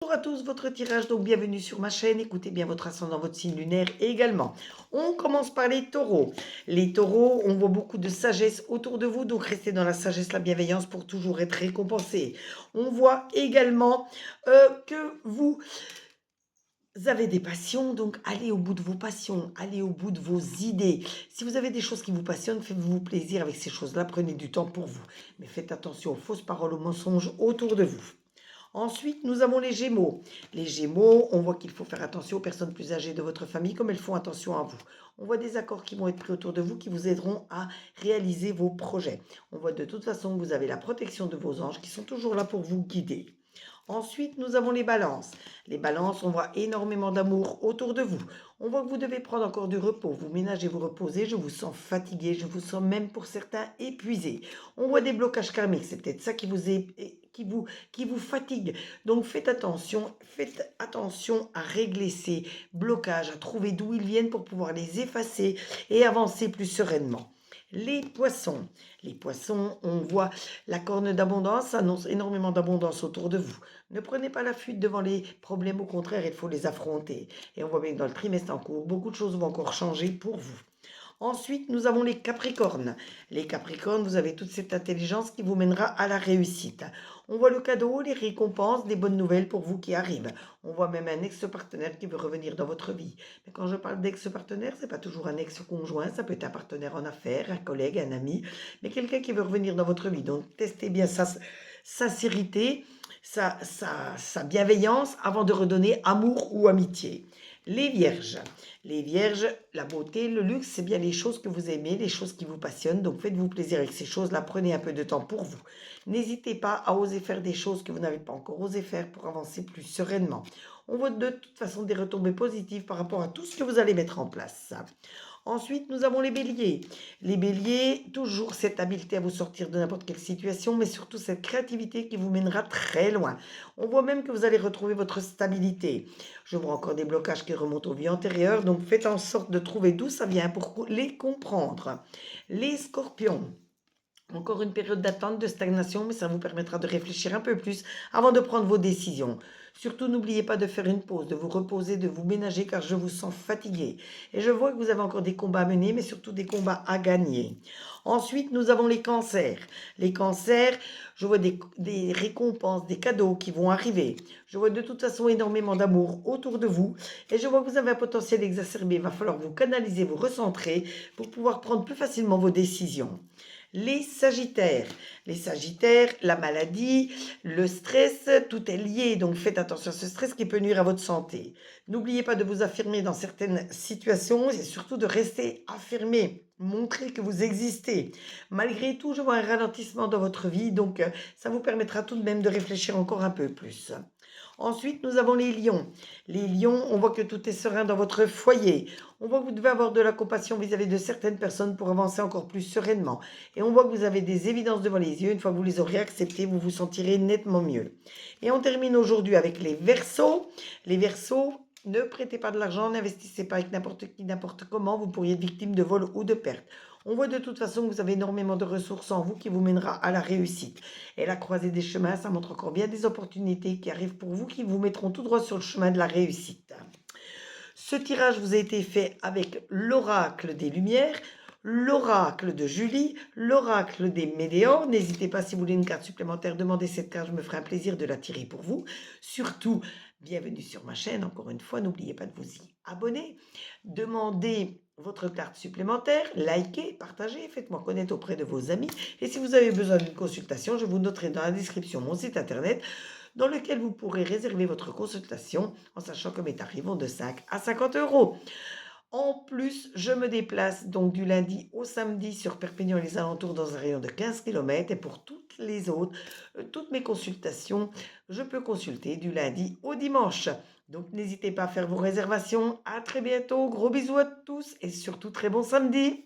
Bonjour à tous, votre tirage, donc bienvenue sur ma chaîne, écoutez bien votre ascendant, votre signe lunaire également. On commence par les taureaux. Les taureaux, on voit beaucoup de sagesse autour de vous, donc restez dans la sagesse, la bienveillance pour toujours être récompensé. On voit également que vous avez des passions, donc allez au bout de vos passions, allez au bout de vos idées. Si vous avez des choses qui vous passionnent, faites-vous plaisir avec ces choses-là, prenez du temps pour vous. Mais faites attention aux fausses paroles, aux mensonges autour de vous. Ensuite, nous avons les Gémeaux. Les Gémeaux, on voit qu'il faut faire attention aux personnes plus âgées de votre famille comme elles font attention à vous. On voit des accords qui vont être pris autour de vous qui vous aideront à réaliser vos projets. On voit de toute façon que vous avez la protection de vos anges qui sont toujours là pour vous guider. Ensuite, nous avons les balances. Les balances, on voit énormément d'amour autour de vous. On voit que vous devez prendre encore du repos, vous ménager, vous reposer. Je vous sens fatigué, je vous sens même pour certains épuisé. On voit des blocages karmiques, c'est peut-être ça qui vous fatigue. Donc faites attention à régler ces blocages, à trouver d'où ils viennent pour pouvoir les effacer et avancer plus sereinement. Les poissons. Les poissons, on voit la corne d'abondance annonce énormément d'abondance autour de vous. Ne prenez pas la fuite devant les problèmes, au contraire, il faut les affronter. Et on voit bien que dans le trimestre en cours, beaucoup de choses vont encore changer pour vous. Ensuite, nous avons les Capricornes. Les Capricornes, vous avez toute cette intelligence qui vous mènera à la réussite. On voit le cadeau, les récompenses, des bonnes nouvelles pour vous qui arrivent. On voit même un ex-partenaire qui veut revenir dans votre vie. Mais quand je parle d'ex-partenaire, c'est pas toujours un ex-conjoint, ça peut être un partenaire en affaires, un collègue, un ami, mais quelqu'un qui veut revenir dans votre vie. Donc, testez bien sa sincérité, sa bienveillance avant de redonner amour ou amitié. Les vierges. Les vierges, la beauté, le luxe, c'est bien les choses que vous aimez, les choses qui vous passionnent. Donc faites-vous plaisir avec ces choses-là, prenez un peu de temps pour vous. N'hésitez pas à oser faire des choses que vous n'avez pas encore osé faire pour avancer plus sereinement. On voit de toute façon des retombées positives par rapport à tout ce que vous allez mettre en place. Ensuite, nous avons les béliers. Les béliers, toujours cette habileté à vous sortir de n'importe quelle situation, mais surtout cette créativité qui vous mènera très loin. On voit même que vous allez retrouver votre stabilité. Je vois encore des blocages qui remontent aux vies antérieures, donc faites en sorte de trouver d'où ça vient pour les comprendre. Les scorpions. Encore une période d'attente, de stagnation, mais ça vous permettra de réfléchir un peu plus avant de prendre vos décisions. Surtout, n'oubliez pas de faire une pause, de vous reposer, de vous ménager, car je vous sens fatigué. Et je vois que vous avez encore des combats à mener, mais surtout des combats à gagner. Ensuite, nous avons les cancers. Les cancers, je vois des récompenses, des cadeaux qui vont arriver. Je vois de toute façon énormément d'amour autour de vous. Et je vois que vous avez un potentiel exacerbé. Il va falloir vous canaliser, vous recentrer pour pouvoir prendre plus facilement vos décisions. Les Sagittaires. Les Sagittaires, la maladie, le stress, tout est lié. Donc faites attention à ce stress qui peut nuire à votre santé. N'oubliez pas de vous affirmer dans certaines situations et surtout de rester affirmé. Montrez que vous existez. Malgré tout, je vois un ralentissement dans votre vie, donc ça vous permettra tout de même de réfléchir encore un peu plus. Ensuite, nous avons les lions. Les lions, on voit que tout est serein dans votre foyer. On voit que vous devez avoir de la compassion vis-à-vis de certaines personnes pour avancer encore plus sereinement. Et on voit que vous avez des évidences devant les yeux. Une fois que vous les aurez acceptées, vous vous sentirez nettement mieux. Et on termine aujourd'hui avec les Verseaux. Les Verseaux, ne prêtez pas de l'argent, n'investissez pas avec n'importe qui, n'importe comment. Vous pourriez être victime de vol ou de perte. On voit de toute façon que vous avez énormément de ressources en vous qui vous mènera à la réussite. Et la croisée des chemins, ça montre encore bien des opportunités qui arrivent pour vous, qui vous mettront tout droit sur le chemin de la réussite. Ce tirage vous a été fait avec l'oracle des Lumières, l'oracle de Julie, l'oracle des Météores. N'hésitez pas, si vous voulez une carte supplémentaire, demandez cette carte, je me ferai un plaisir de la tirer pour vous. Surtout, bienvenue sur ma chaîne, encore une fois, n'oubliez pas de vous y abonner. Demandez votre carte supplémentaire, likez, partagez, faites-moi connaître auprès de vos amis. Et si vous avez besoin d'une consultation, je vous noterai dans la description mon site internet dans lequel vous pourrez réserver votre consultation en sachant que mes tarifs vont de 5 à 50 euros. En plus, je me déplace donc du lundi au samedi sur Perpignan et les alentours dans un rayon de 15 km. Et pour toutes les autres, toutes mes consultations, je peux consulter du lundi au dimanche. Donc n'hésitez pas à faire vos réservations. À très bientôt. Gros bisous à tous et surtout très bon samedi.